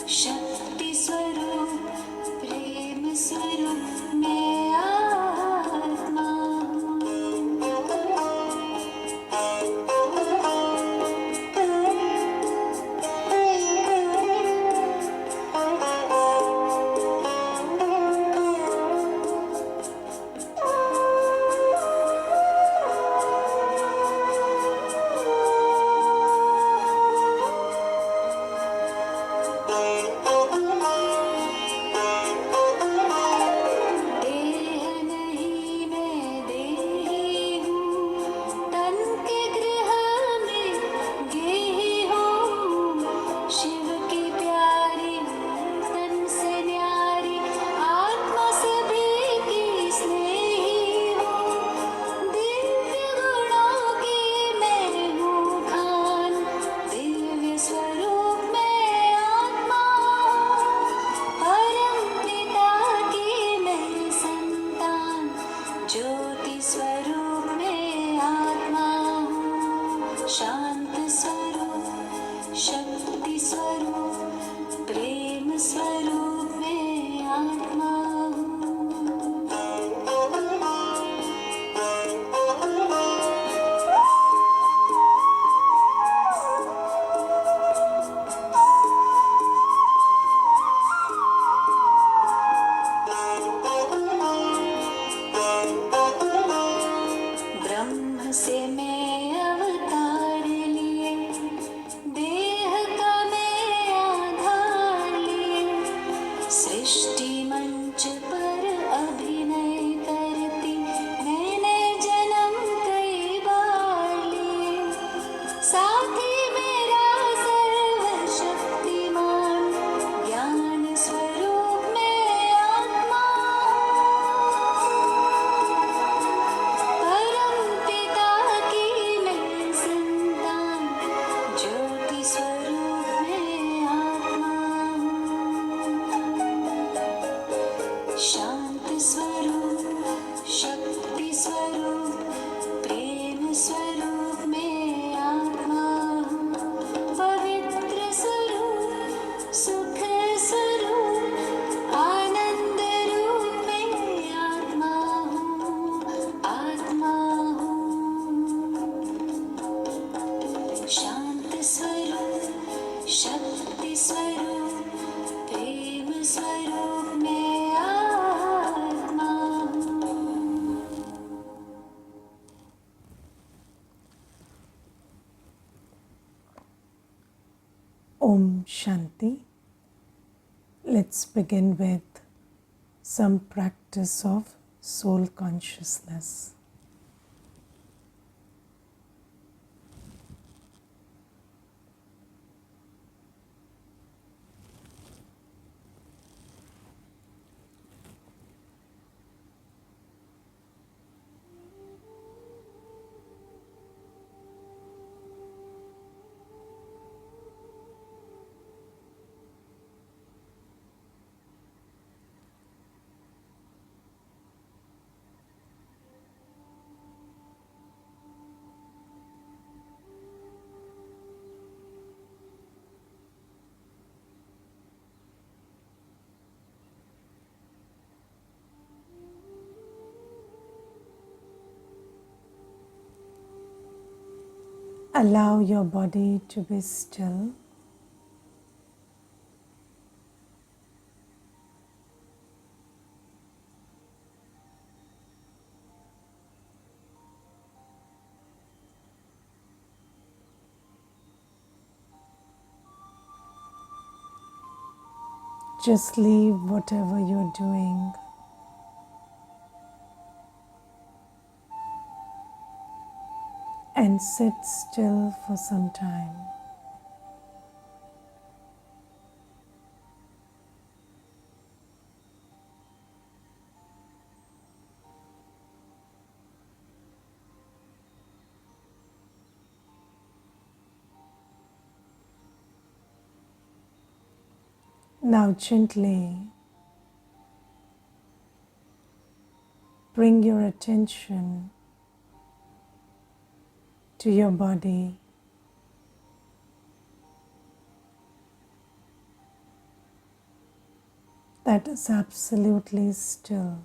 शक्ति स्वरूप प्रेम स्वरूप मैं आत्मा हूँ। शांत स्वरूप शक्ति स्वरूप प्रेम स्वरूप मैं आत्मा हूँ। ब्रह्म से मैं अवतार लिए, देह का मैं आधार लिए, सृष्टि मंच पर अभिनय करती मैंने जन्म कई बार लिए। साथी मेरा सर्वशक्तिमान ज्ञान स्वरूप मैं आत्मा परम पिता की मैं संतान ज्योति स्वरूप मैं आत्मा शांत स्वरूप शक्ति स्वरूप प्रेम स्वरूप मैं आत्मा पवित्र स्वरूप सुख स्वरूप आनंद रूप में आत्मा हूँ, आत्मा हूँ। शांत स्वरूप शक्ति स्वरूप प्रेम स्वरूप मैं आत्मा हूँ। Om Shanti. Let's begin with some practice of soul consciousness. Allow your body to be still. Just leave whatever you're doing. And sit still for some time. Now gently bring your attention to your body. that is absolutely still.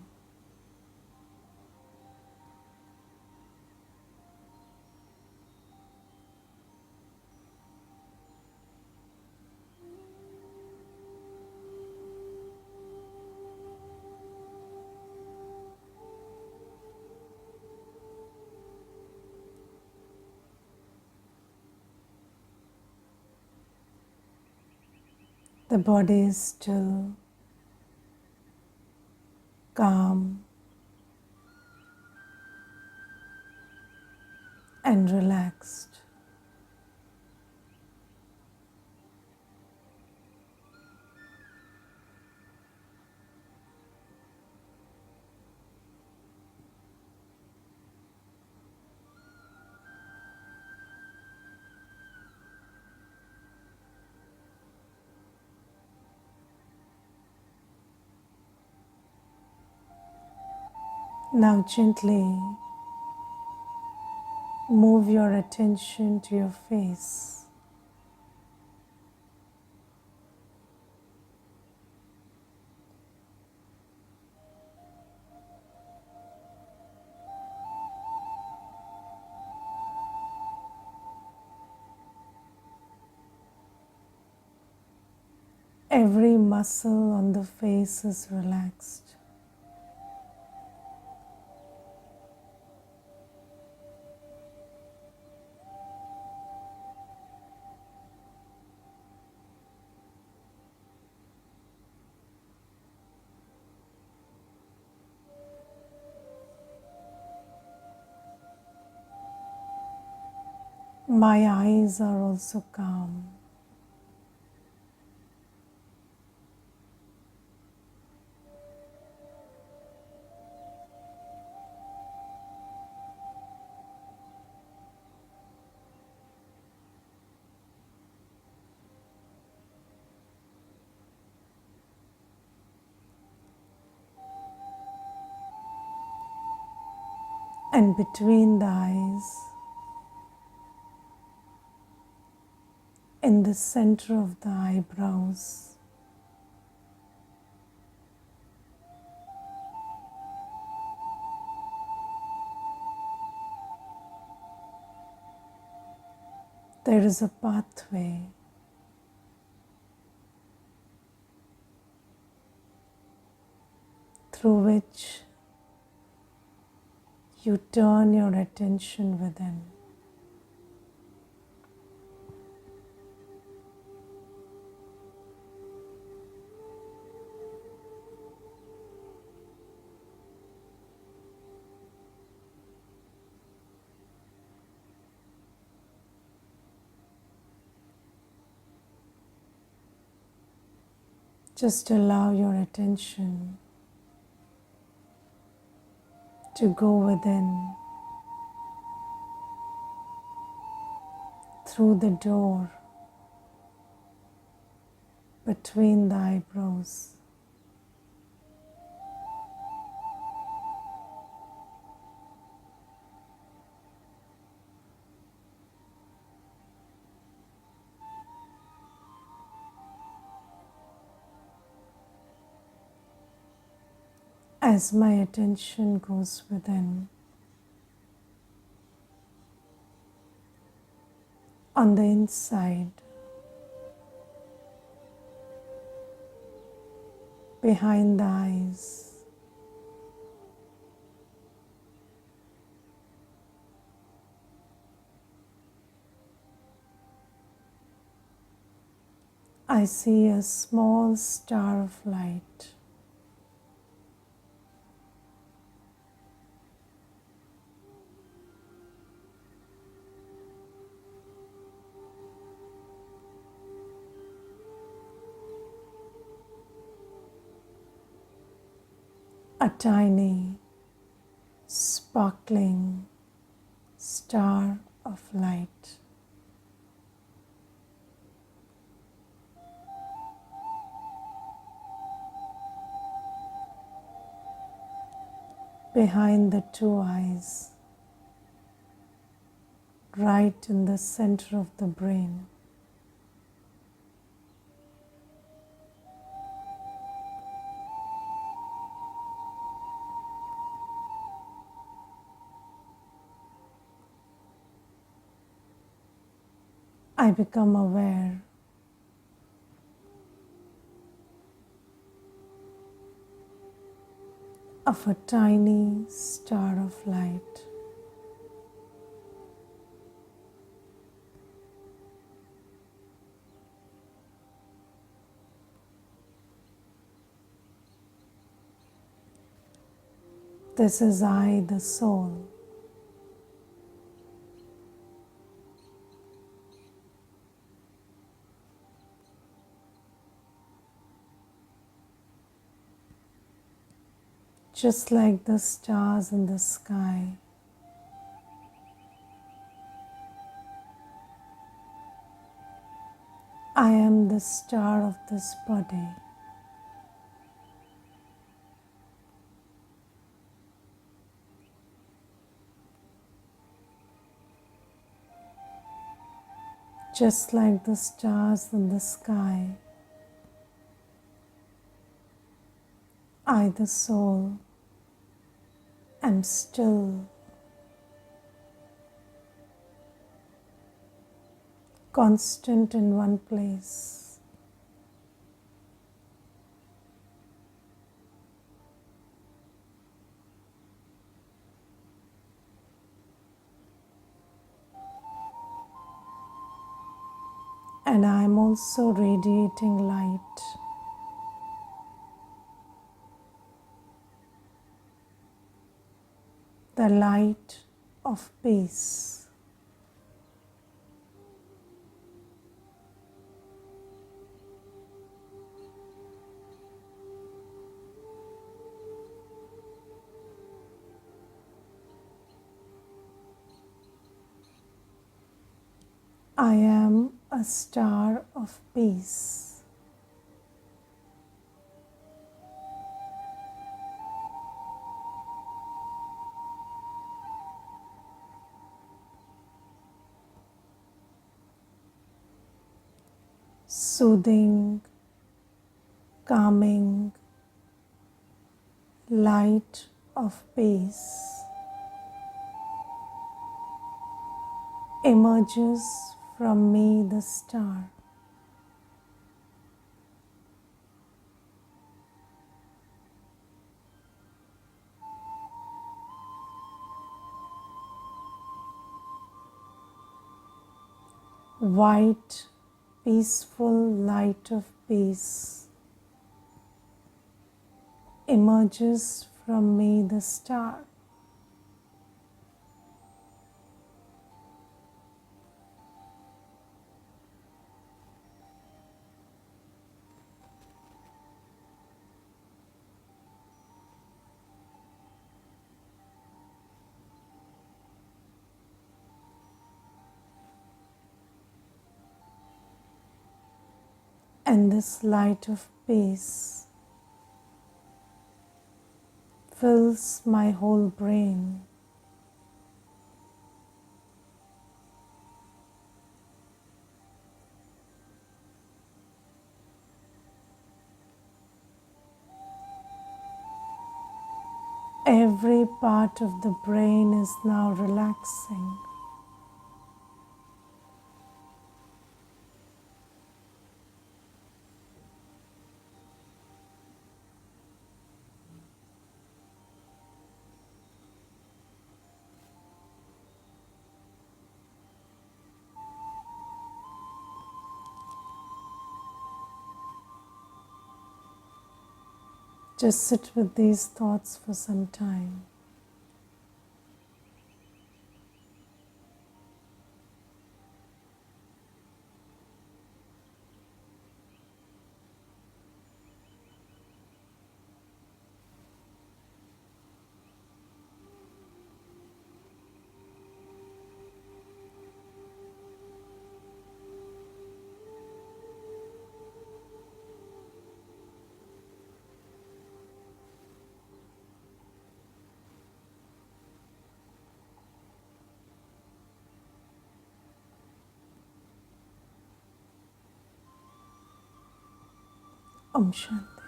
The body is still, calm, and relaxed. Now gently move your attention to your face. Every muscle on the face is relaxed. My eyes are also calm. And between the eyes, in the center of the eyebrows, there is a pathway through which you turn your attention within. Just allow your attention to go within through the door between the eyebrows. As my attention goes within, on the inside, behind the eyes, I see a small star of light. A tiny, sparkling star of light. Behind the two eyes, right in the center of the brain. I become aware of a tiny star of light. This is I, the soul. Just like the stars in the sky, I am the star of this body. Just like the stars in the sky, I, the soul, am still, constant in one place. And I am also radiating light. The light of peace. I am a star of peace. Soothing, calming light of peace emerges from me, the star. White, peaceful light of peace emerges from me, the star. And this light of peace fills my whole brain. Every part of the brain is now relaxing. Just sit with these thoughts for some time. Om Shanti.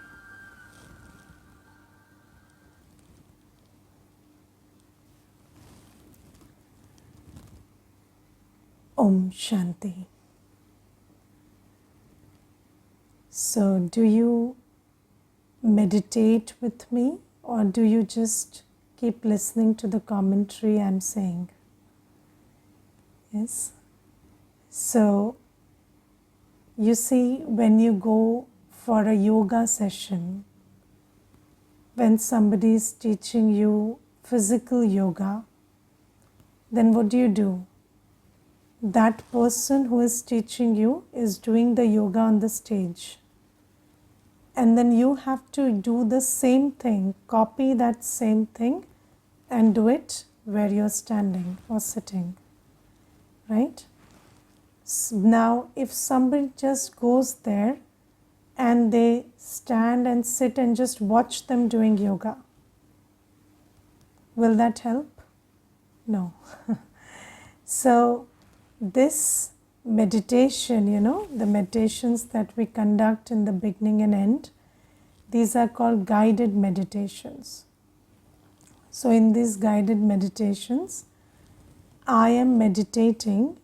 Om Shanti. So, do you meditate with me, or do you just keep listening to the commentary I'm saying? Yes. So, you see, when you go for a yoga session, when somebody is teaching you physical yoga, then what do? That person who is teaching you is doing the yoga on the stage. And then you have to do the same thing, copy that same thing and do it where you're standing or sitting, right? Now, if somebody just goes there and they stand and sit and just watch them doing yoga, will that help? No. So, this meditation, the meditations that we conduct in the beginning and end, these are called guided meditations. So, in these guided meditations, I am meditating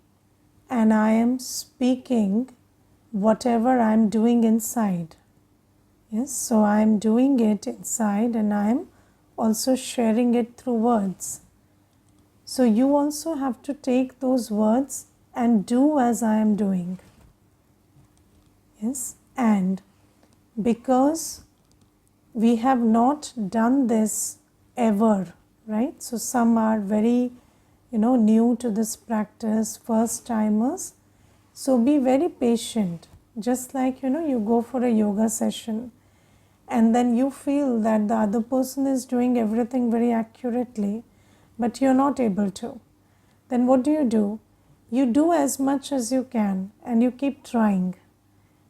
and I am speaking whatever I am doing inside. Yes, so I am doing it inside and I am also sharing it through words. So you also have to take those words and do as I am doing. Yes, and because we have not done this ever, right? So some are very, new to this practice, first timers. So be very patient. Just like, you go for a yoga session and then you feel that the other person is doing everything very accurately, but you're not able to. Then what do? You do as much as you can and you keep trying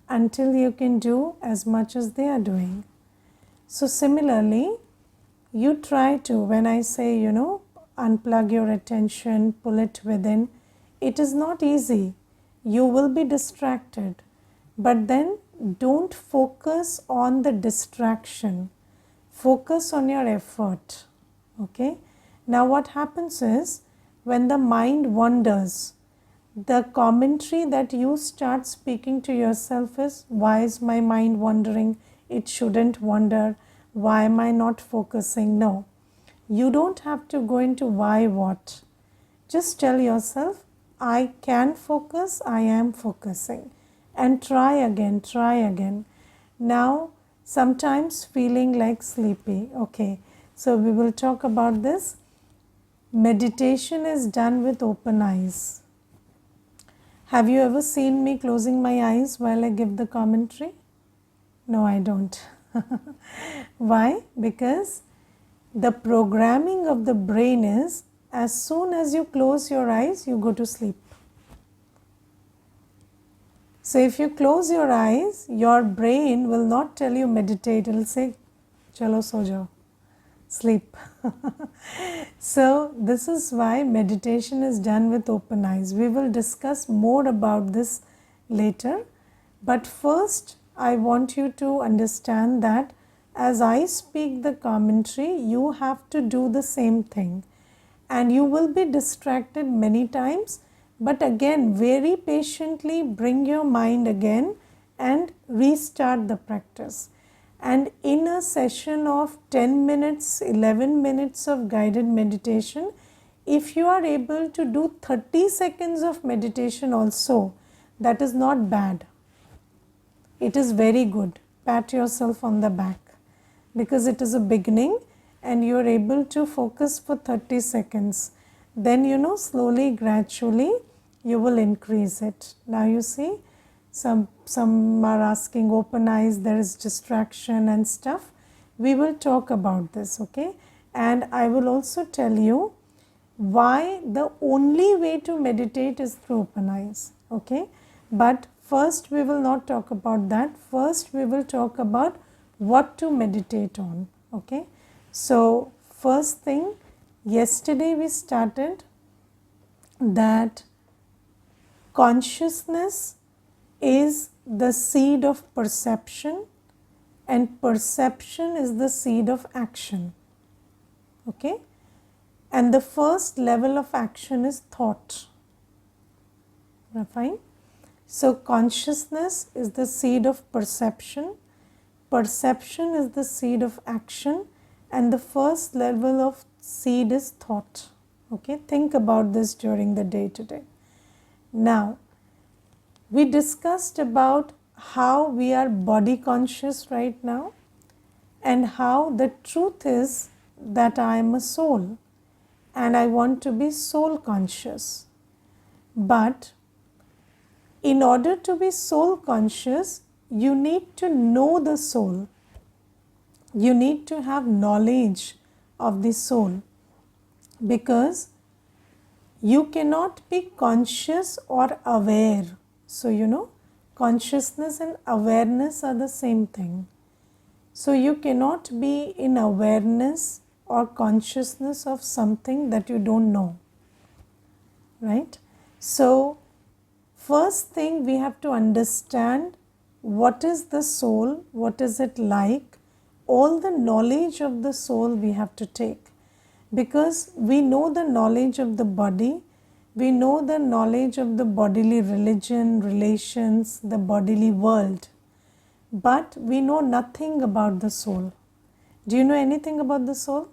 until you can do as much as they are doing. So similarly, you try to, when I say, unplug your attention, pull it within, it is not easy. You will be distracted. But then don't focus on the distraction. Focus on your effort. Okay? Now what happens is, when the mind wanders, the commentary that you start speaking to yourself is, why is my mind wandering? It shouldn't wander. Why am I not focusing? No. You don't have to go into why, what. Just tell yourself, I can focus, I am focusing. And try again, try again. Now, sometimes feeling like sleepy. Okay, so we will talk about this. Meditation is done with open eyes. Have you ever seen me closing my eyes while I give the commentary? No, I don't. Why? Because the programming of the brain is, as soon as you close your eyes, you go to sleep. So if you close your eyes, your brain will not tell you meditate, it will say, chalo so jao, sleep. So this is why meditation is done with open eyes. We will discuss more about this later. But first, I want you to understand that as I speak the commentary, you have to do the same thing. And you will be distracted many times. But again, very patiently bring your mind again and restart the practice. And in a session of 10 minutes, 11 minutes of guided meditation, if you are able to do 30 seconds of meditation also, that is not bad. It is very good. Pat yourself on the back because it is a beginning and you are able to focus for 30 seconds. Then, slowly, gradually, you will increase it. Now you see, some are asking open eyes, there is distraction and stuff. We will talk about this, okay? And I will also tell you why the only way to meditate is through open eyes, okay? But first we will not talk about that. First we will talk about what to meditate on, okay? So first thing, yesterday we started that consciousness is the seed of perception and perception is the seed of action. Okay? And the first level of action is thought. Fine? So consciousness is the seed of perception, perception is the seed of action, and the first level of seed is thought. Okay, think about this during the day today. Now, we discussed about how we are body conscious right now and how the truth is that I am a soul and I want to be soul conscious. But in order to be soul conscious, you need to know the soul. You need to have knowledge of the soul, because you cannot be conscious or aware. So, consciousness and awareness are the same thing. So, you cannot be in awareness or consciousness of something that you don't know, right? So, first thing we have to understand what is the soul, what is it like, all the knowledge of the soul we have to take. Because we know the knowledge of the body, we know the knowledge of the bodily religion, relations, the bodily world, but we know nothing about the soul. Do you know anything about the soul?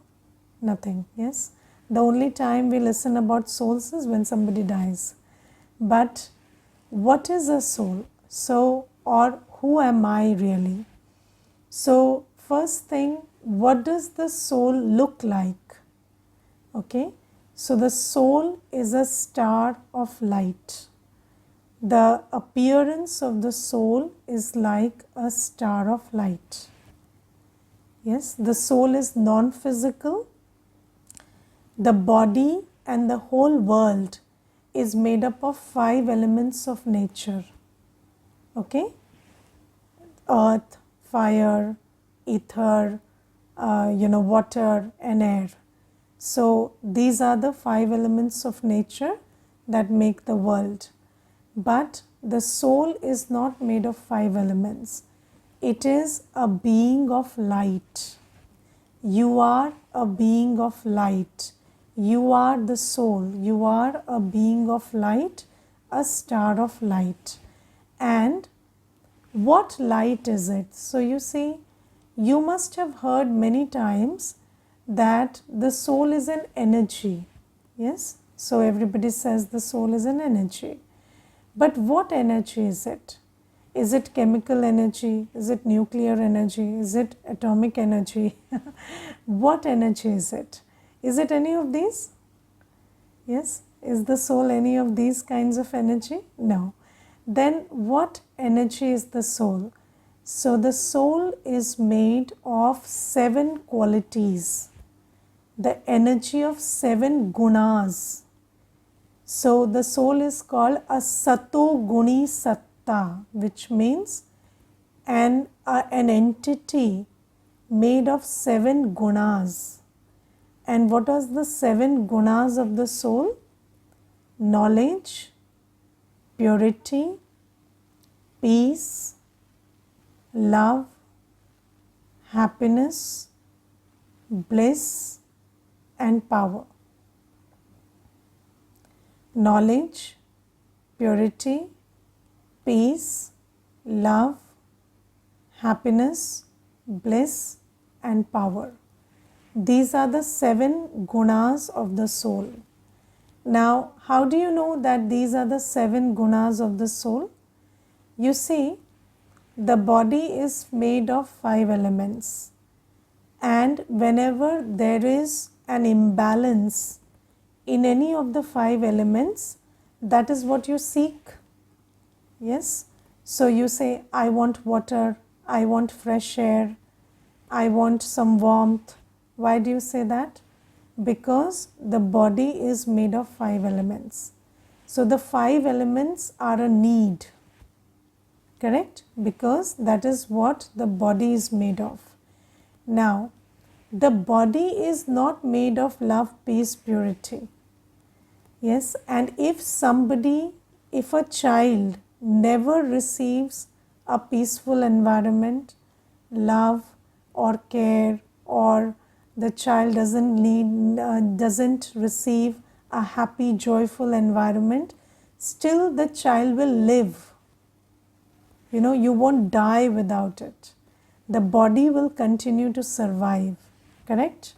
Nothing, yes? The only time we listen about souls is when somebody dies. But what is a soul? So, or who am I really? So, first thing, what does the soul look like? Okay, so the soul is a star of light. The appearance of the soul is like a star of light. Yes, the soul is non-physical. The body and the whole world is made up of 5 elements of nature. Okay, earth, fire, ether, water and air. So these are the 5 elements of nature that make the world. But the soul is not made of 5 elements. It is a being of light. You are a being of light. You are the soul. You are a being of light, a star of light. And what light is it? So you see, you must have heard many times that the soul is an energy. Yes? So everybody says the soul is an energy. But what energy is it? Is it chemical energy? Is it nuclear energy? Is it atomic energy? What energy is it? Is it any of these? Yes? Is the soul any of these kinds of energy? No. Then what energy is the soul? So the soul is made of 7 qualities. The energy of 7 gunas. So the soul is called a sato guni satta, which means an entity made of 7 gunas. And what are the 7 gunas of the soul? Knowledge, purity, peace, love, happiness, bliss and power. Knowledge, purity, peace, love, happiness, bliss and power. These are the 7 gunas of the soul. Now, how do you know that these are the 7 gunas of the soul? You see, the body is made of 5 elements, and whenever there is an imbalance in any of the 5 elements, that is what you seek. Yes? So you say, I want water, I want fresh air, I want some warmth. Why do you say that? Because the body is made of 5 elements. So the 5 elements are a need. Correct? Because that is what the body is made of. Now, the body is not made of love, peace, purity. Yes, and if a child never receives a peaceful environment, love or care, or the child doesn't receive a happy, joyful environment, still the child will live. You won't die without it. The body will continue to survive, correct?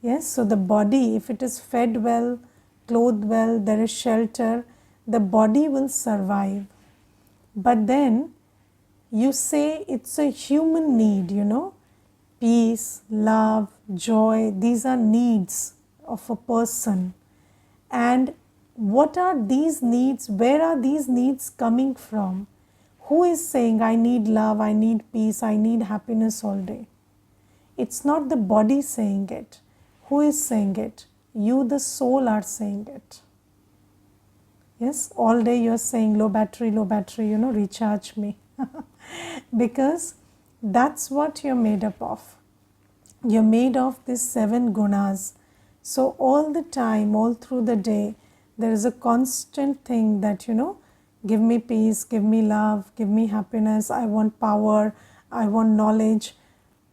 Yes, so the body, if it is fed well, clothed well, there is shelter, the body will survive. But then you say it's a human need, peace, love, joy, these are needs of a person. And what are these needs? Where are these needs coming from? Who is saying, I need love, I need peace, I need happiness all day? It's not the body saying it. Who is saying it? You, the soul, are saying it. Yes, all day you're saying low battery, recharge me. Because that's what you're made up of. You're made of these 7 gunas. So all the time, all through the day, there is a constant thing that, give me peace, give me love, give me happiness, I want power, I want knowledge.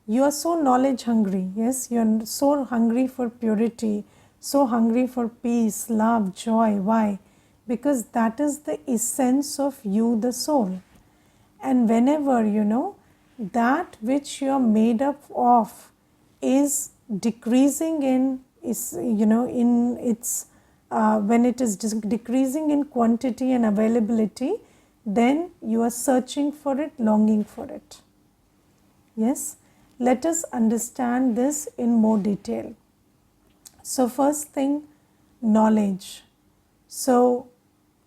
You are so knowledge hungry, yes, you are so hungry for purity, so hungry for peace, love, joy. Why? Because that is the essence of you, the soul. And whenever, that which you are made up of is decreasing in, in its, when it is decreasing in quantity and availability, then you are searching for it, longing for it. Yes, let us understand this in more detail. So first thing, knowledge. So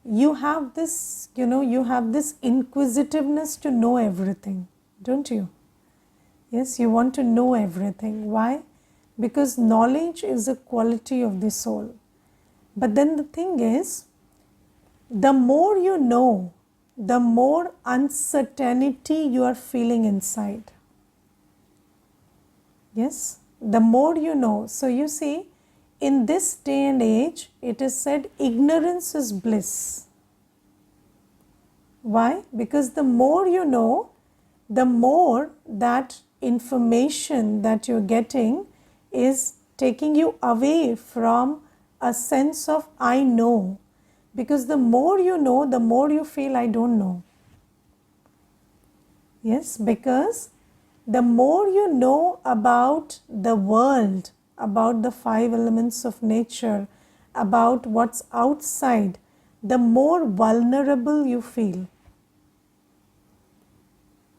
you have this, you have this inquisitiveness to know everything, don't you? Yes, you want to know everything. Why? Because knowledge is a quality of the soul. But then the thing is, the more you know, the more uncertainty you are feeling inside. Yes, the more you know. So you see, in this day and age, it is said ignorance is bliss. Why? Because the more you know, the more that information that you're getting is taking you away from a sense of I know. Because the more you know, the more you feel I don't know. Yes, because the more you know about the world, about the 5 elements of nature, about what's outside, the more vulnerable you feel.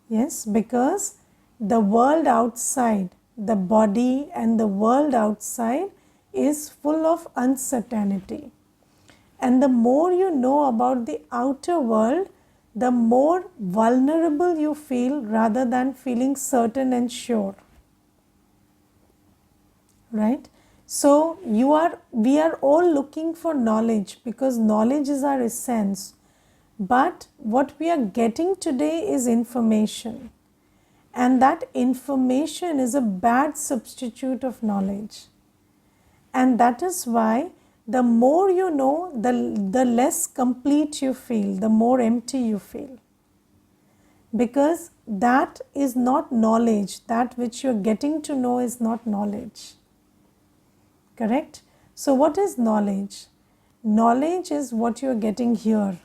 Yes, because the world outside, the body and the world outside is full of uncertainty. And the more you know about the outer world, the more vulnerable you feel rather than feeling certain and sure. Right? So we are all looking for knowledge because knowledge is our essence. But what we are getting today is information. And that information is a bad substitute of knowledge. And that is why the more you know, the less complete you feel, the more empty you feel. Because that is not knowledge. That which you're getting to know is not knowledge. Correct? So what is knowledge? Knowledge is what you're getting here.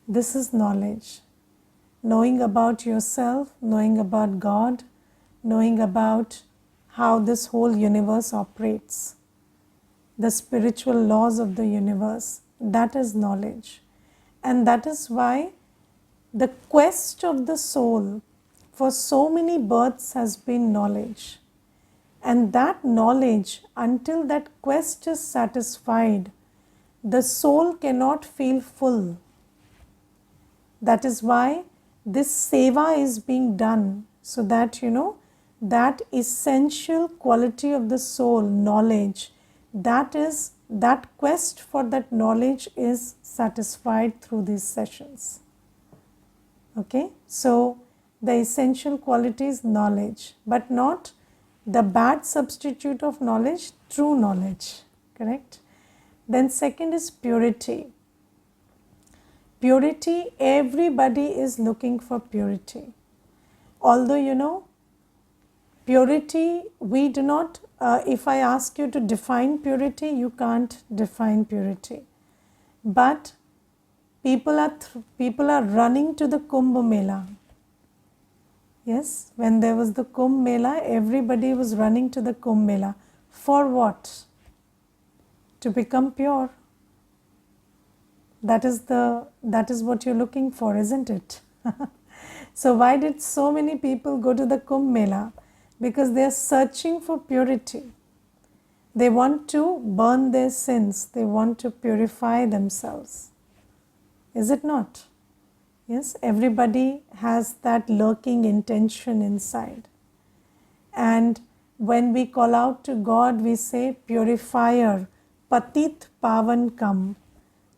This is knowledge. Knowing about yourself, knowing about God, knowing about how this whole universe operates, the spiritual laws of the universe, that is knowledge. And that is why the quest of the soul for so many births has been knowledge. And that knowledge, until that quest is satisfied, the soul cannot feel full. That is why this seva is being done, so that that essential quality of the soul, knowledge, that quest for that knowledge is satisfied through these sessions. Okay, so the essential quality is knowledge, but not the bad substitute of knowledge, true knowledge. Correct? Then second is purity. Purity, everybody is looking for purity. Although, purity, we do not, if I ask you to define purity, you can't define purity. But people are running to the Kumbh Mela. Yes, when there was the Kumbh Mela, everybody was running to the Kumbh Mela. For what? To become pure. That is what you're looking for, isn't it? So why did so many people go to the Kumbh Mela? Because they are searching for purity. They want to burn their sins. They want to purify themselves. Is it not? Yes, everybody has that lurking intention inside. And when we call out to God, we say, Purifier, Patit Pavan Kam.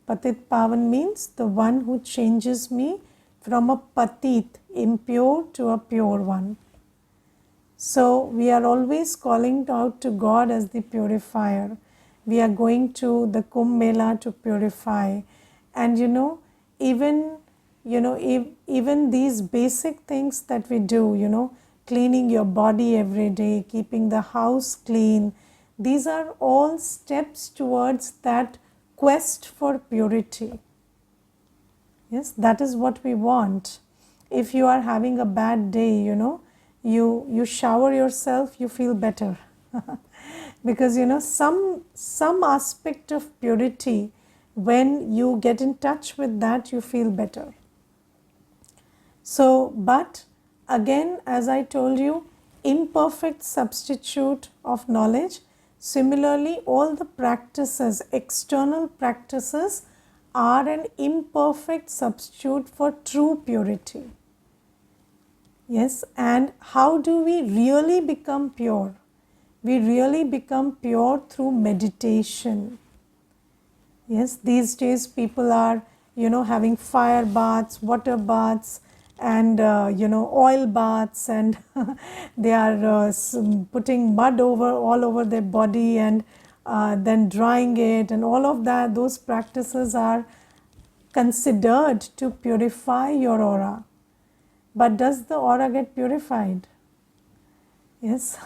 Patit Pavan means the one who changes me from a patit, impure, to a pure one. So we are always calling out to God as the purifier. We are going to the Kumbh Mela to purify. And even these basic things that we do, cleaning your body every day, keeping the house clean, these are all steps towards that quest for purity. Yes, that is what we want. If you are having a bad day, you shower yourself, you feel better. Because some aspect of purity, when you get in touch with that, you feel better. So, but again, as I told you, imperfect substitute of knowledge. Similarly, all the practices, external practices, are an imperfect substitute for true purity. Yes, and how do we really become pure? We really become pure through meditation. Yes, these days people are, having fire baths, water baths, and, oil baths, and they are putting mud all over their body, and then drying it, and all of that. Those practices are considered to purify your aura. But does the aura get purified? Yes.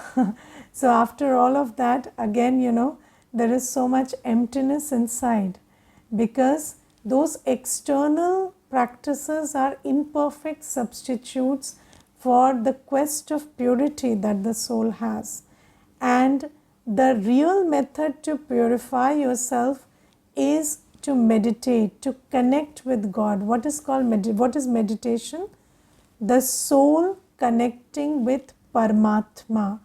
So after all of that, again, there is so much emptiness inside, because those external practices are imperfect substitutes for the quest of purity that the soul has. And the real method to purify yourself is to meditate, to connect with God. What is meditation? The soul connecting with Paramatma.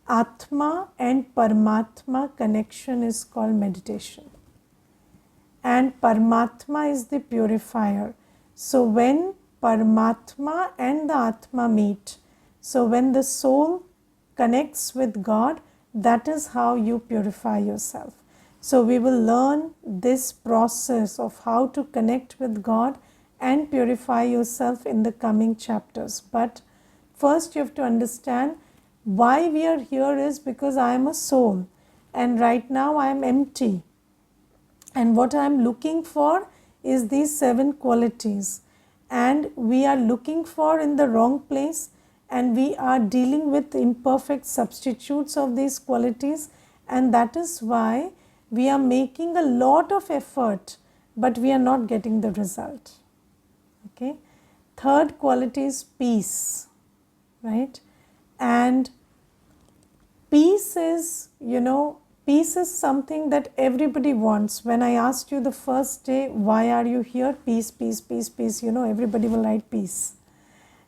Atma and Paramatma connection is called meditation. And Paramatma is the purifier. So when Paramatma and the Atma meet, so when the soul connects with God, that is how you purify yourself. So we will learn this process of how to connect with God and purify yourself in the coming chapters. But first you have to understand why we are here is because I am a soul, and right now I am empty. And what I am looking for is these 7 qualities. And we are looking for in the wrong place, and we are dealing with imperfect substitutes of these qualities. And that is why we are making a lot of effort, but we are not getting the result. Okay. Third quality is peace, right? And peace is, peace is something that everybody wants. When I asked you the first day, why are you here? Peace, peace, peace, peace. Everybody will write peace.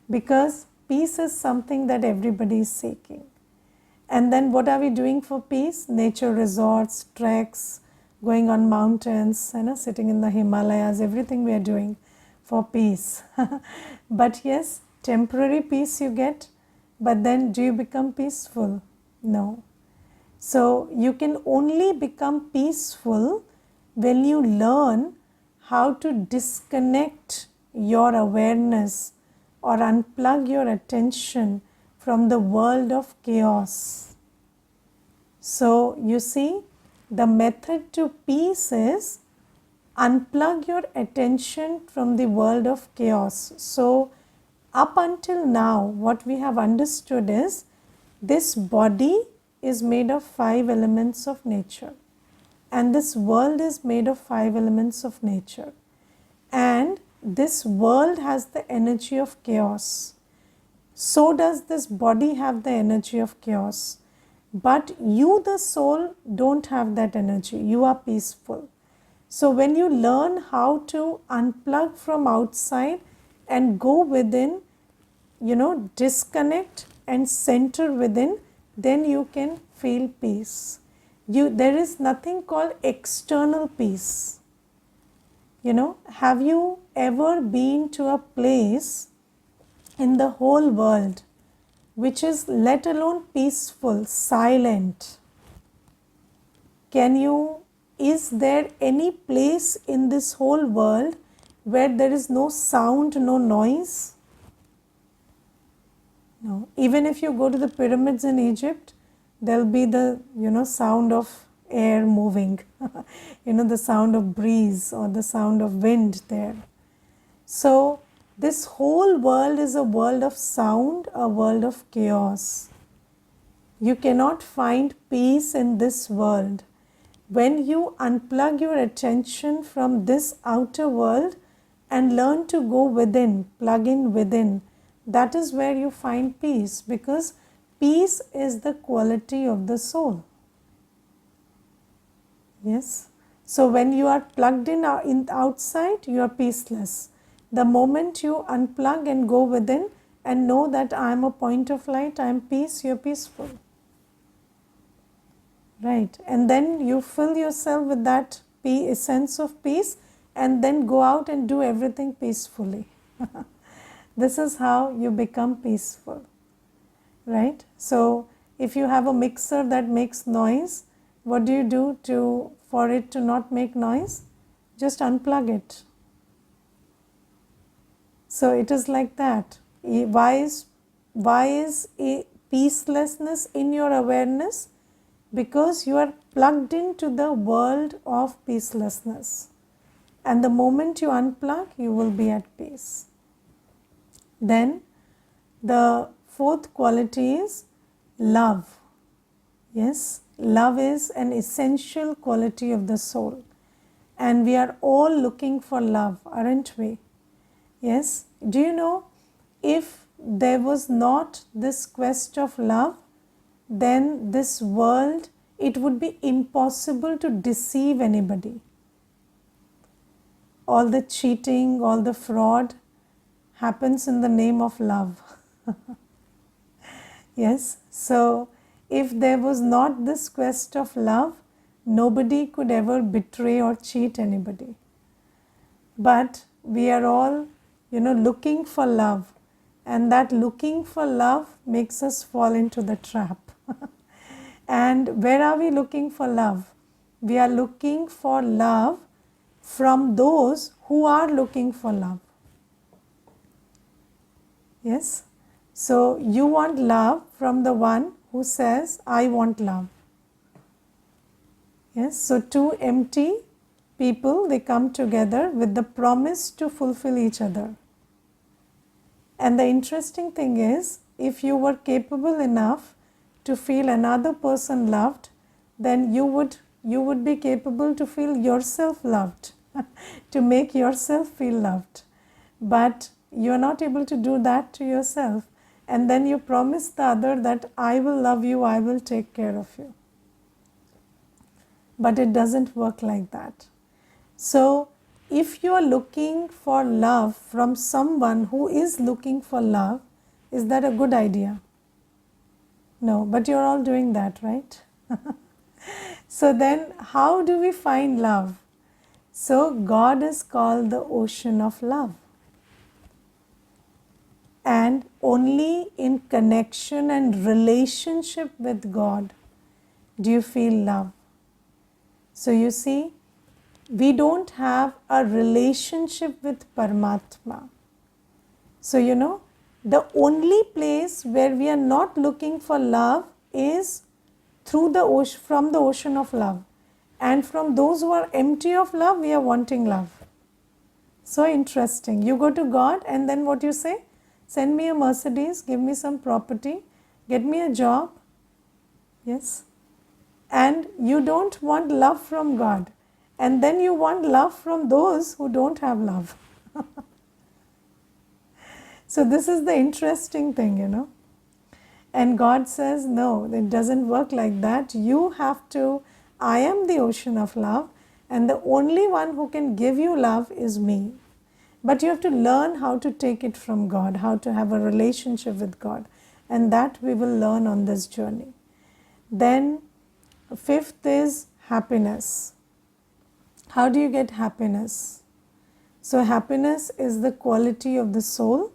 Because peace is something that everybody is seeking. And then what are we doing for peace? Nature resorts, treks, going on mountains, sitting in the Himalayas, everything we are doing for peace. But yes, temporary peace you get, but then do you become peaceful? No. So you can only become peaceful when you learn how to disconnect your awareness or unplug your attention from the world of chaos. So you see, the method to peace is unplug your attention from the world of chaos. So up until now, what we have understood is this body is made of 5 elements of nature, and this world is made of 5 elements of nature. And this world has the energy of chaos. So does this body have the energy of chaos. But you, the soul, don't have that energy. You are peaceful. So when you learn how to unplug from outside and go within, disconnect and center within, then you can feel peace. There is nothing called external peace. Have you ever been to a place in the whole world which is let alone peaceful, silent? Is there any place in this whole world where there is no sound, no noise? No. Even if you go to the pyramids in Egypt, there'll be the, sound of air moving, the sound of breeze or the sound of wind there. So this whole world is a world of sound, a world of chaos. You cannot find peace in this world. When you unplug your attention from this outer world and learn to go within, plug in within, that is where you find peace, because peace is the quality of the soul. Yes. So when you are plugged in outside, you are peaceless. The moment you unplug and go within and know that I am a point of light, I am peace, you are peaceful. Right. And then you fill yourself with that sense of peace and then go out and do everything peacefully. This is how you become peaceful. Right. So if you have a mixer that makes noise, what do you do for it to not make noise? Just unplug it. So it is like that. Why is peacelessness in your awareness? Because you are plugged into the world of peacelessness. And the moment you unplug, you will be at peace. Then the fourth quality is love. Yes, love is an essential quality of the soul. And we are all looking for love, aren't we? Yes. Do you know, if there was not this quest of love, then this world, it would be impossible to deceive anybody. All the cheating, all the fraud happens in the name of love. Yes. So if there was not this quest of love, nobody could ever betray or cheat anybody. But we are all, looking for love. And that looking for love makes us fall into the trap. And where are we looking for love? We are looking for love from those who are looking for love. Yes? So you want love from the one who says, I want love. Yes? So two empty people, they come together with the promise to fulfill each other. And the interesting thing is, if you were capable enough to feel another person loved, then you would be capable to feel yourself loved, to make yourself feel loved. But you are not able to do that to yourself. And then you promise the other that I will love you, I will take care of you. But it doesn't work like that. So if you are looking for love from someone who is looking for love, is that a good idea? No, but you're all doing that, right? So then how do we find love? So God is called the ocean of love. And only in connection and relationship with God do you feel love. So you see, we don't have a relationship with Paramatma. So the only place where we are not looking for love is from the ocean of love. And from those who are empty of love, we are wanting love. So interesting. You go to God and then what you say? Send me a Mercedes, give me some property, get me a job. Yes. And you don't want love from God. And then you want love from those who don't have love. So this is the interesting thing, you know. And God says, no, it doesn't work like that. You have to, I am the ocean of love, and the only one who can give you love is me. But you have to learn how to take it from God, how to have a relationship with God. And that we will learn on this journey. Then, fifth is happiness. How do you get happiness? So, happiness is the quality of the soul,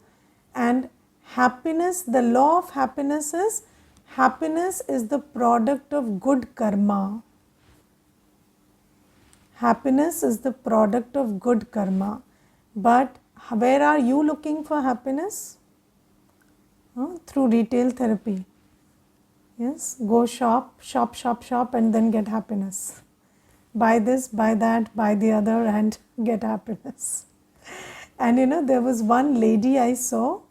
and happiness, the law of happiness is the product of good karma. Happiness is the product of good karma. But where are you looking for happiness? Through retail therapy. Yes, go shop, and then get happiness. Buy this, buy that, buy the other, and get happiness. And you know, there was one lady I saw.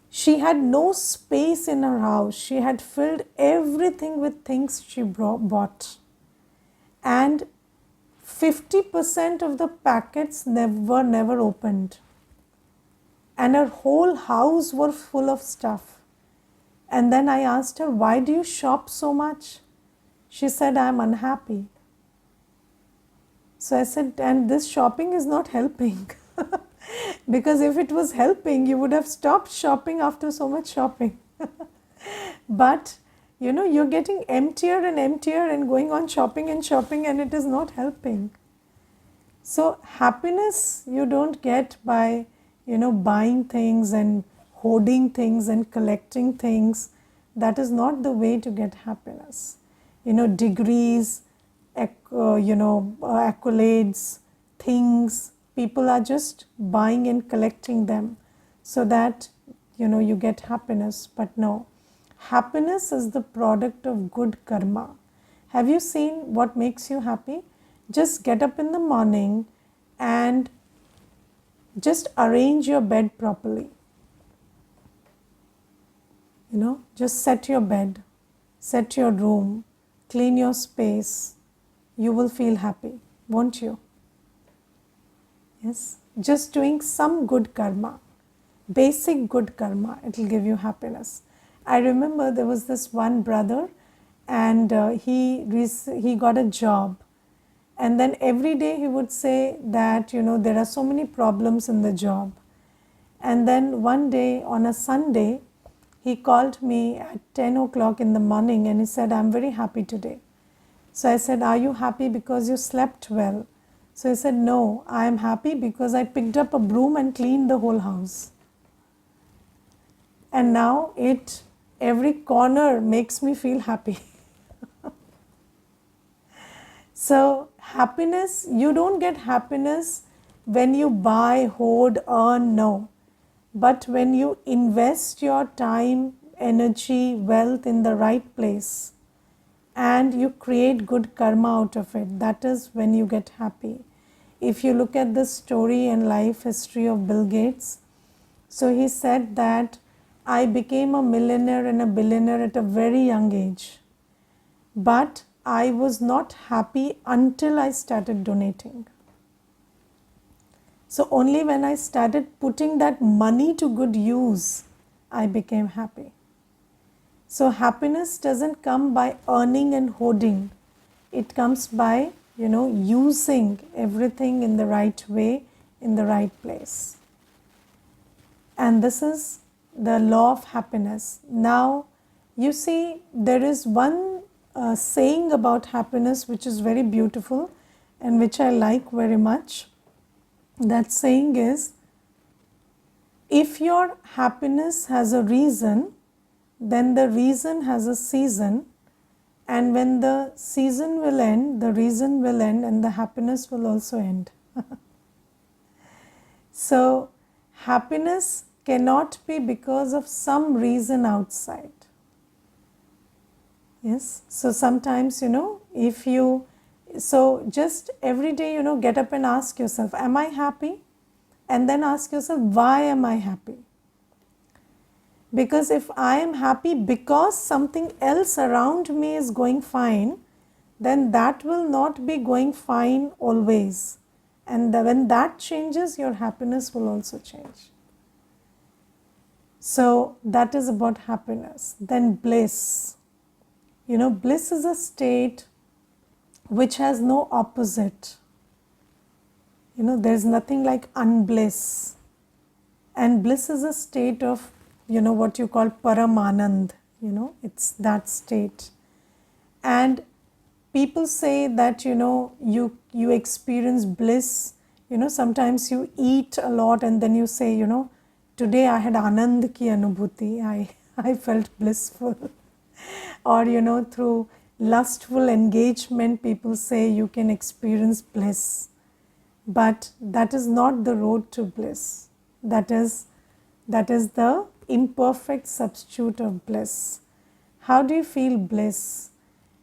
She had no space in her house. She had filled everything with things she bought. And 50% of the packets were never opened. And her whole house were full of stuff. And then I asked her, why do you shop so much? She said, I'm unhappy. So I said, and this shopping is not helping. Because if it was helping, you would have stopped shopping after so much shopping. But, you know, you're getting emptier and emptier and going on shopping, and it is not helping. So happiness you don't get by, you know, buying things and hoarding things and collecting things. That is not the way to get happiness. You know, degrees, accolades, things, people are just buying and collecting them so that, you know, you get happiness. But no, happiness is the product of good karma. Have you seen what makes you happy? Just get up in the morning and just arrange your bed properly. You know, just set your bed, set your room, clean your space. You will feel happy, won't you? Yes, just doing some good karma, basic good karma, it will give you happiness. I remember there was this one brother, and he got a job, and then every day he would say that, you know, there are so many problems in the job. And then one day on a Sunday, he called me at 10 o'clock in the morning and he said, I'm very happy today. So I said, are you happy because you slept well? So he said, no, I am happy because I picked up a broom and cleaned the whole house. And now every corner makes me feel happy. So happiness, you don't get happiness when you buy, hoard, earn, no. But when you invest your time, energy, wealth in the right place, and you create good karma out of it, that is when you get happy. If you look at the story and life history of Bill Gates, so he said that I became a millionaire and a billionaire at a very young age, but I was not happy until I started donating. So only when I started putting that money to good use, I became happy. So happiness doesn't come by earning and hoarding. It comes by, you know, using everything in the right way, in the right place. And this is the law of happiness. Now, you see, there is one saying about happiness which is very beautiful and which I like very much. That saying is, if your happiness has a reason, then the reason has a season, and when the season will end, the reason will end, and the happiness will also end. So, happiness cannot be because of some reason outside. Yes, so sometimes, you know, so just every day, you know, get up and ask yourself, am I happy? And then ask yourself, why am I happy? Because if I am happy because something else around me is going fine, then that will not be going fine always. And when that changes, your happiness will also change. So that is about happiness. Then bliss. Bliss is a state which has no opposite. There's nothing like unbliss. And bliss is a state of, what you call paramanand. It's that state. And people say that, you experience bliss. Sometimes you eat a lot and then you say, today I had anand ki anubhuti. I felt blissful. Or, through lustful engagement, people say you can experience bliss. But that is not the road to bliss. That is the imperfect substitute of bliss. How do you feel bliss?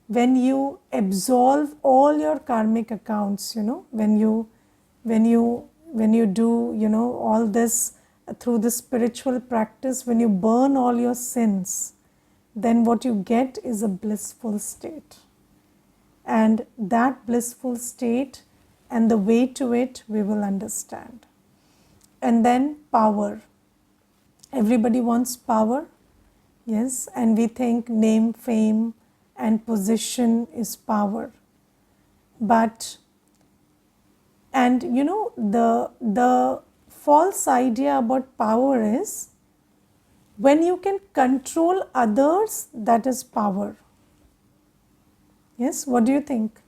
When you absolve all your karmic accounts, when you do, all this through the spiritual practice, when you burn all your sins, then what you get is a blissful state. And that blissful state and the way to it we will understand. And then power. Everybody wants power, yes, and we think name, fame, and position is power. But, and the false idea about power is when you can control others, that is power. Yes, what do you think?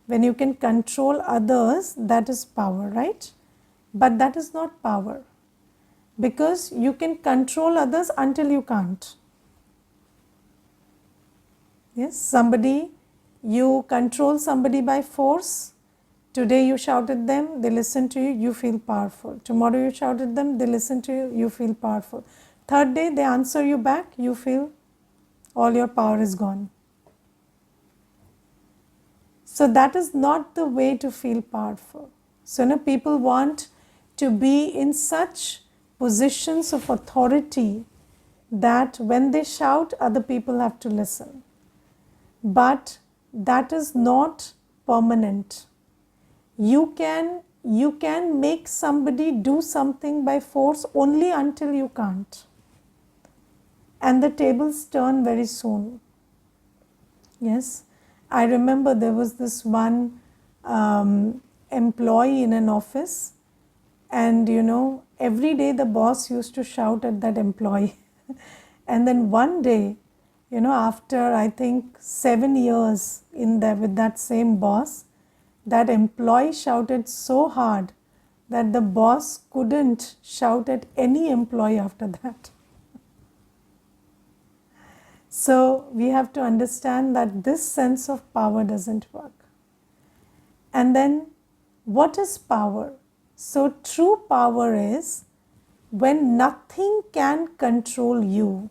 When you can control others, that is power, right? But that is not power, because you can control others until you can't. Yes, you control somebody by force. Today you shout at them, they listen to you, you feel powerful. Tomorrow you shout at them, they listen to you, you feel powerful. Third day they answer you back, you feel all your power is gone. So that is not the way to feel powerful. So people want to be in such positions of authority that when they shout, other people have to listen. But that is not permanent. You can make somebody do something by force only until you can't. And the tables turn very soon. Yes. I remember there was this one employee in an office, and every day the boss used to shout at that employee. And then one day, after I think 7 years in there with that same boss, that employee shouted so hard that the boss couldn't shout at any employee after that. So we have to understand that this sense of power doesn't work. And then what is power? So true power is when nothing can control you.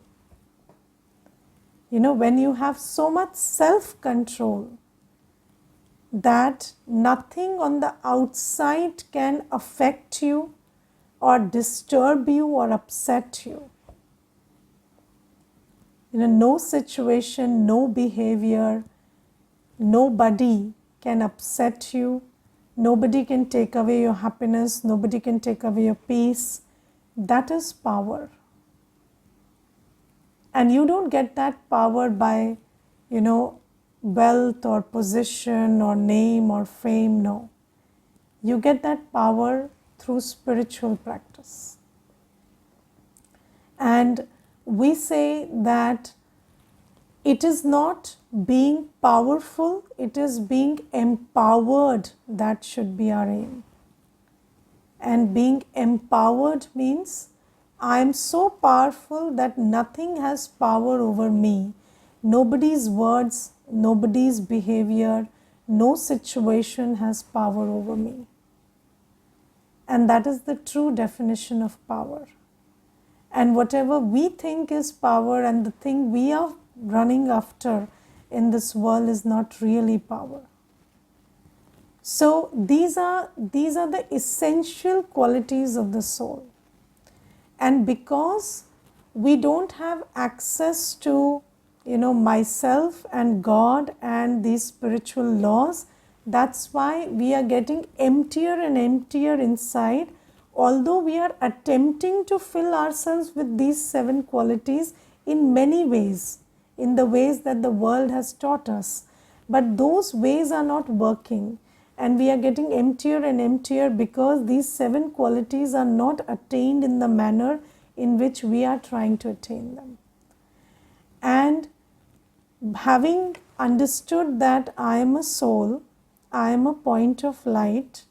When you have so much self-control that nothing on the outside can affect you or disturb you or upset you. No situation, no behavior, nobody can upset you, nobody can take away your happiness, nobody can take away your peace. That is power. And you don't get that power by, wealth or position or name or fame, no. You get that power through spiritual practice. And we say that it is not being powerful, it is being empowered that should be our aim. And being empowered means I am so powerful that nothing has power over me. Nobody's words, nobody's behavior, no situation has power over me. And that is the true definition of power. And whatever we think is power and the thing we are running after in this world is not really power. So these are the essential qualities of the soul. And because we don't have access to, myself and God and these spiritual laws, that's why we are getting emptier and emptier inside although we are attempting to fill ourselves with these 7 qualities in many ways, in the ways that the world has taught us, but those ways are not working, and we are getting emptier and emptier because these 7 qualities are not attained in the manner in which we are trying to attain them. And having understood that I am a soul, I am a point of light,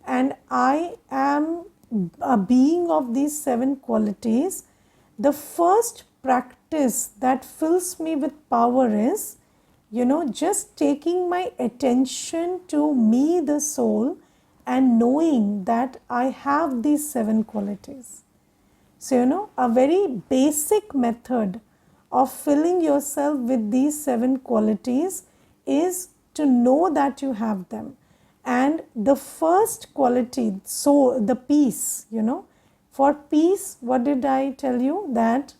and I am a being of these 7 qualities, the first practice that fills me with power is, just taking my attention to me, the soul, and knowing that I have these 7 qualities. So, a very basic method of filling yourself with these 7 qualities is to know that you have them. And the first quality, so the peace, for peace, what did I tell you? That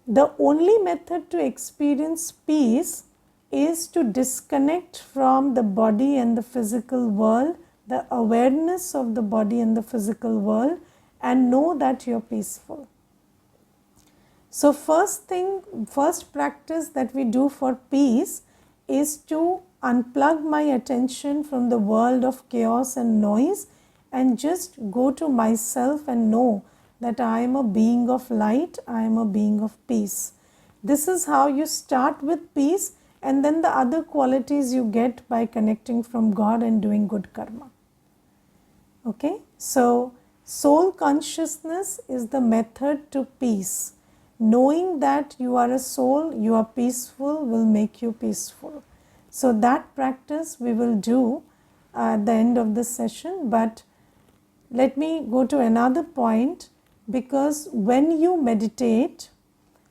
the only method to experience peace is to disconnect from the body and the physical world, the awareness of the body and the physical world, and know that you're peaceful. So first practice that we do for peace is to unplug my attention from the world of chaos and noise and just go to myself and know that I am a being of light, I am a being of peace. This is how you start with peace, and then the other qualities you get by connecting from God and doing good karma. Okay, so soul consciousness is the method to peace. Knowing that you are a soul, you are peaceful, will make you peaceful. So that practice we will do at the end of this session, but let me go to another point, because when you meditate,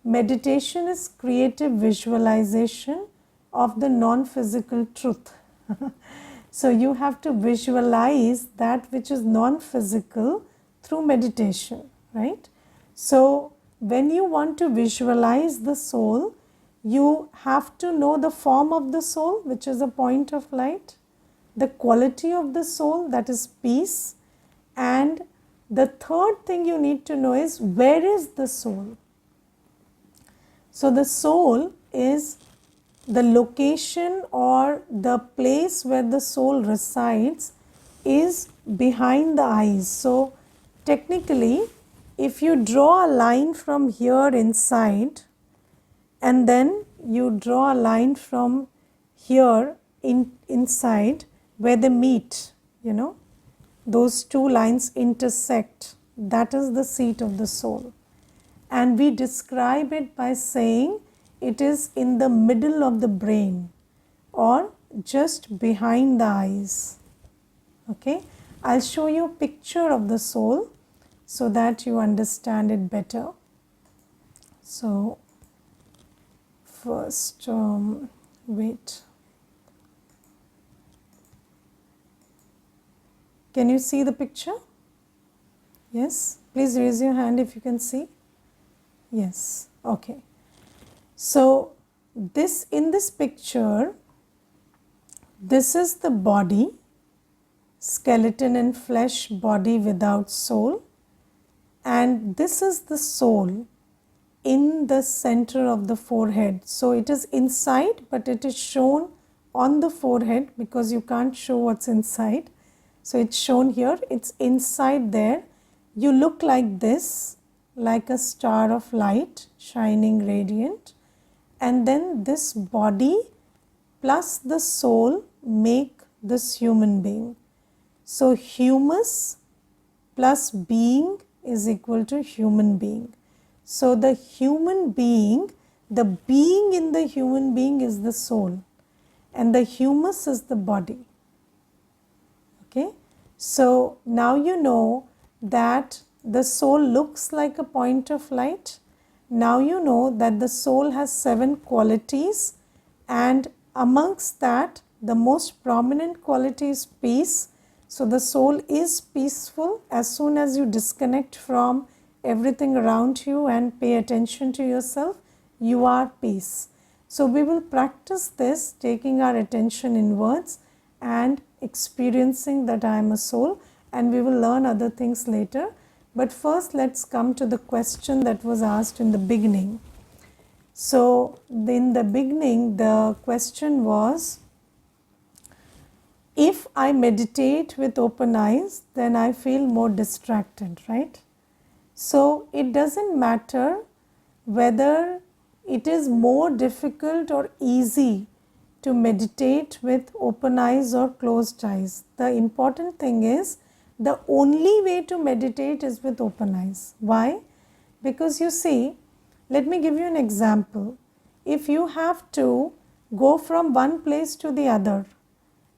meditation is creative visualization of the non-physical truth. So you have to visualize that which is non-physical through meditation, right? So when you want to visualize the soul, you have to know the form of the soul, which is a point of light, the quality of the soul, that is peace, and the third thing you need to know is, where is the soul? So the soul is the location or the place where the soul resides is behind the eyes. So technically, if you draw a line from here inside and then you draw a line from here inside where they meet, those two lines intersect, that is the seat of the soul. And we describe it by saying it is in the middle of the brain or just behind the eyes. Okay, I'll show you a picture of the soul so that you understand it better. So first, wait. Can you see the picture? Yes, please raise your hand if you can see. Yes, okay. So in this picture, this is the body, skeleton and flesh body without soul, and this is the soul in the center of the forehead. So it is inside, but it is shown on the forehead because you can't show what's inside. So it's shown here, it's inside there. You look like this, like a star of light, shining radiant. And then this body plus the soul make this human being. So humus plus being is equal to human being. So the human being, the being in the human being is the soul, and the humus is the body. Okay, so now you know that the soul looks like a point of light. Now you know that the soul has 7 qualities, and amongst that the most prominent quality is peace. So the soul is peaceful as soon as you disconnect from everything around you and pay attention to yourself, you are peace. So we will practice this, taking our attention inwards and experiencing that I am a soul. and we will learn other things later. But first let's come to the question that was asked in the beginning. So in the beginning the question was, if I meditate with open eyes, then I feel more distracted, right? So it doesn't matter whether it is more difficult or easy to meditate with open eyes or closed eyes. The important thing is the only way to meditate is with open eyes. Why? Because you see, let me give you an example. If you have to go from one place to the other,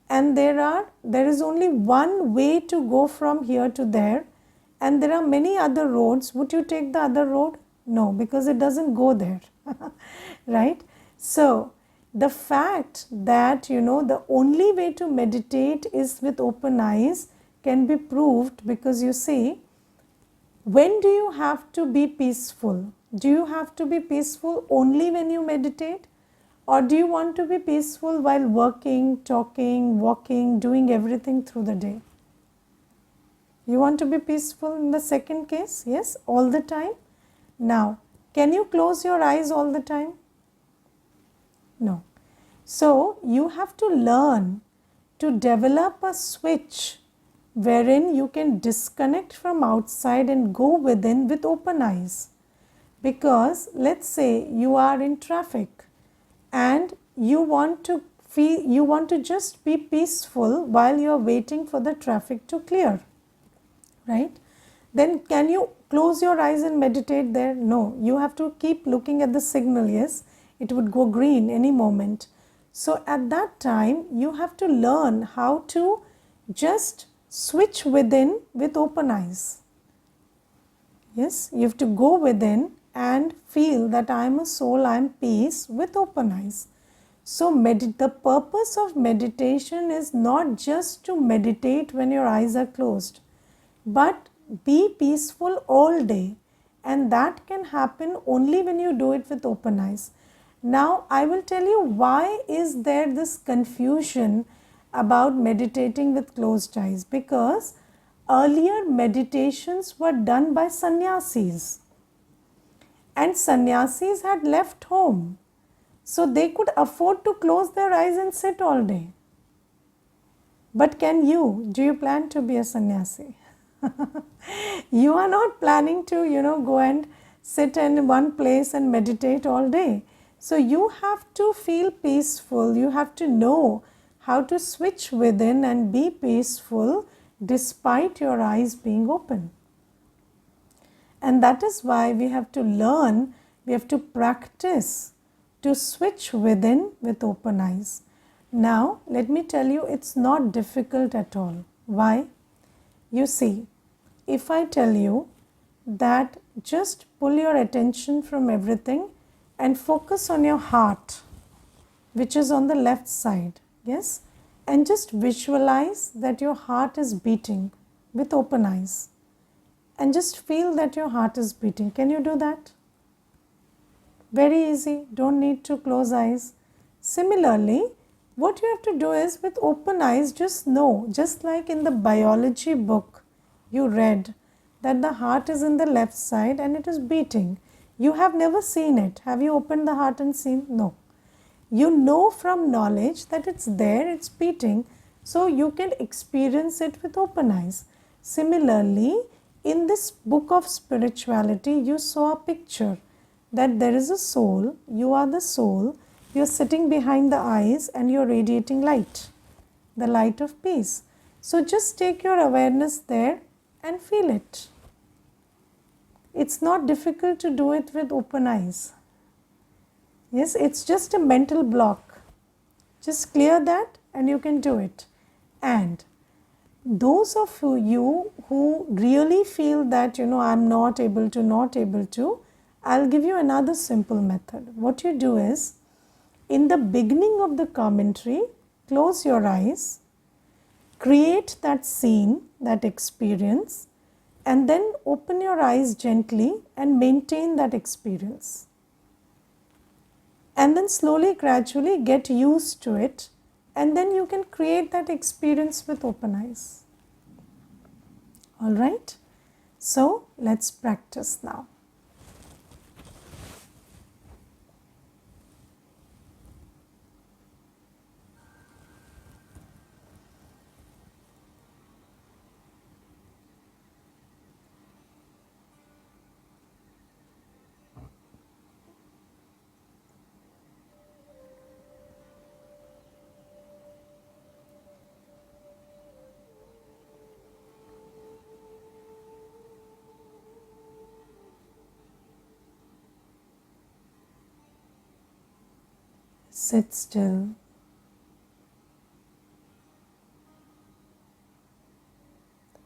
and there is only one way to go from here to there, and there are many other roads, would you take the other road? No, because it doesn't go there. Right? So the fact that the only way to meditate is with open eyes can be proved, because you see, when do you have to be peaceful? Do you have to be peaceful only when you meditate? Or do you want to be peaceful while working, talking, walking, doing everything through the day? You want to be peaceful in the second case? Yes, all the time. Now, can you close your eyes all the time? No. So, you have to learn to develop a switch wherein you can disconnect from outside and go within with open eyes. Because let's say you are in traffic and you want to just be peaceful while you are waiting for the traffic to clear, right? Then can you close your eyes and meditate there? No, you have to keep looking at the signal. Yes, it would go green any moment. So at that time you have to learn how to just switch within with open eyes. Yes, you have to go within and feel that I am a soul, I am peace with open eyes. So the purpose of meditation is not just to meditate when your eyes are closed, but be peaceful all day, and that can happen only when you do it with open eyes. Now I will tell you why is there this confusion about meditating with closed eyes, because earlier meditations were done by sannyasis, and sannyasis had left home, so they could afford to close their eyes and sit all day. But do you plan to be a sannyasi? You are not planning to go and sit in one place and meditate all day. So you have to feel peaceful, you have to know how to switch within and be peaceful despite your eyes being open. And that is why we have to learn, we have to practice to switch within with open eyes. Now let me tell you, it's not difficult at all. Why? You see, if I tell you that just pull your attention from everything and focus on your heart, which is on the left side, yes, and just visualize that your heart is beating with open eyes, and just feel that your heart is beating. Can you do that? Very easy, don't need to close eyes. Similarly, what you have to do is with open eyes, just know, just like in the biology book you read that the heart is in the left side and it is beating. You have never seen it. Have you opened the heart and seen? No. You know from knowledge that it's there, it's beating, so you can experience it with open eyes. Similarly, in this book of spirituality, you saw a picture that there is a soul, you are the soul, you are sitting behind the eyes and you are radiating light, the light of peace. So just take your awareness there and feel it. It's not difficult to do it with open eyes. Yes, it's just a mental block. Just clear that and you can do it. And those of you who really feel that, I'm not able to, I'll give you another simple method. What you do is, in the beginning of the commentary, close your eyes, create that scene, that experience, and then open your eyes gently and maintain that experience. And then slowly, gradually get used to it, and then you can create that experience with open eyes. All right? So let's practice now. Sit still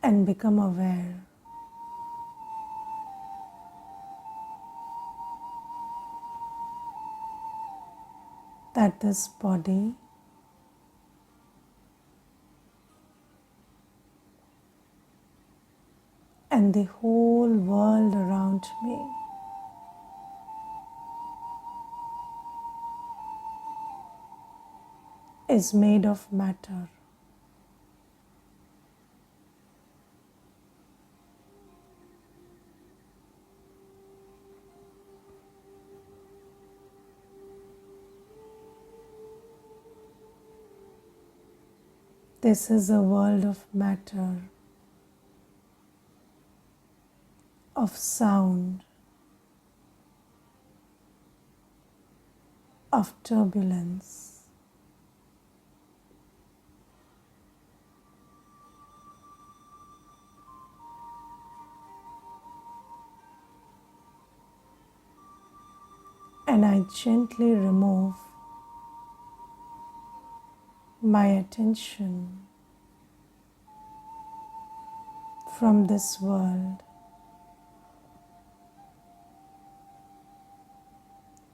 and become aware that this body and the whole world around me is made of matter. This is a world of matter, of sound, of turbulence. And I gently remove my attention from this world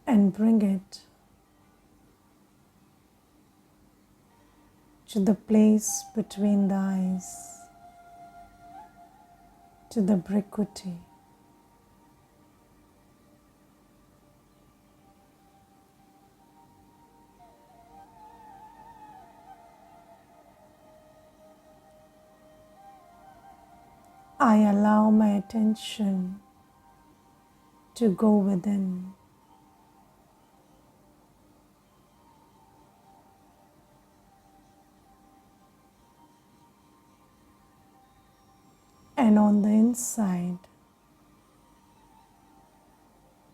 and bring it to the place between the eyes, to the briquette. I allow my attention to go within. And on the inside,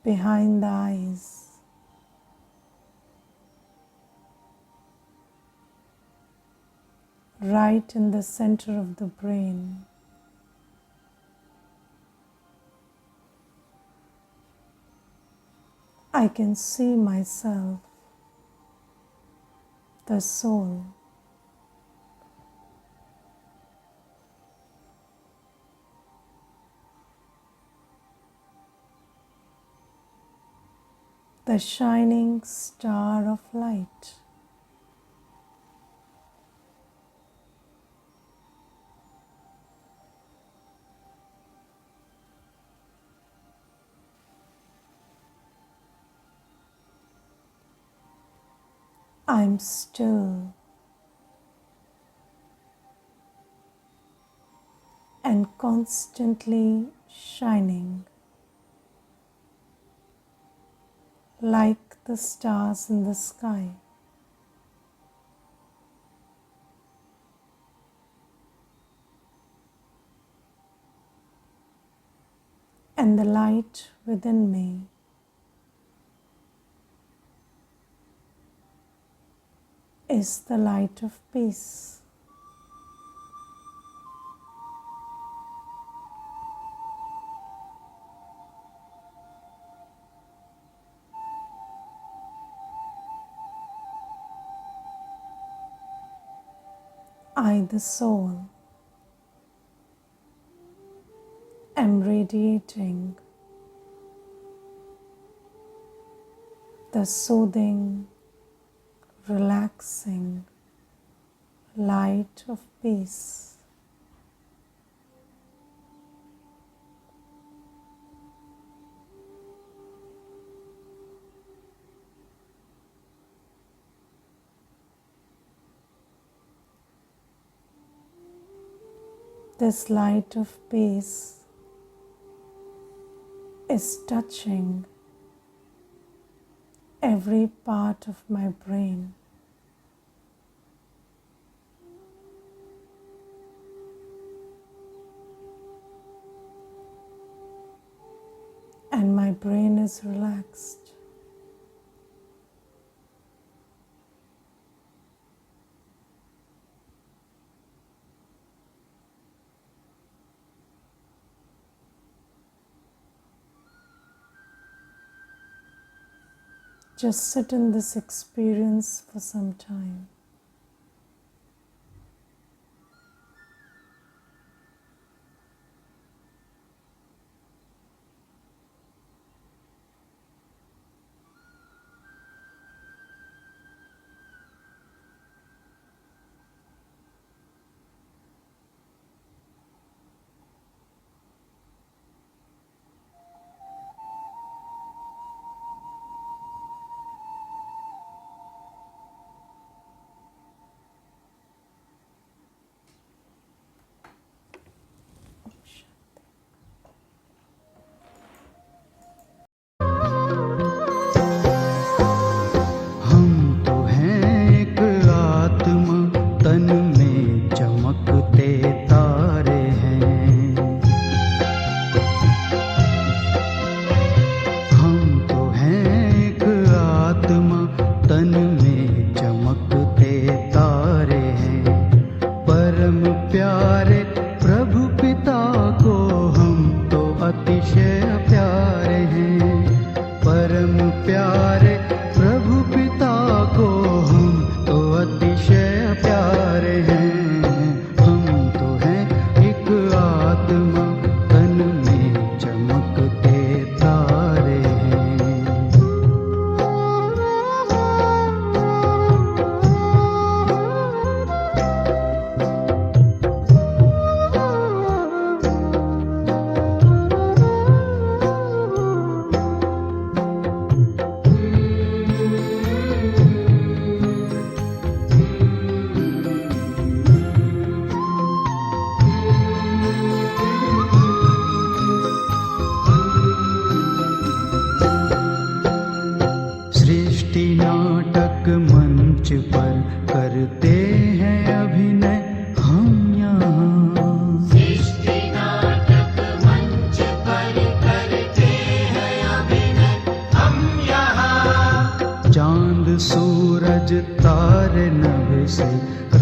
behind the eyes, right in the center of the brain, I can see myself, the soul. The shining star of light. I'm still and constantly shining like the stars in the sky. And the light within me is the light of peace. I, the soul, am radiating the soothing, relaxing light of peace. this light of peace is touching every part of my brain. And my brain is relaxed. Just sit in this experience for some time.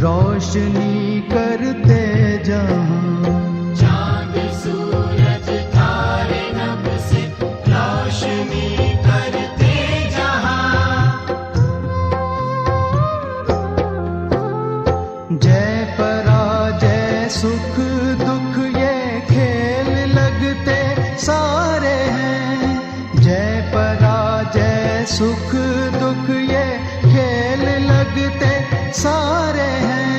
रोशनी करते जहां, चांद सूरज तारे नभ से रोशनी करते जहां। जय पराजय सुख दुख ये खेल लगते सारे हैं। जय पराजय सुख दुख ये खेल लगते सारे हैं।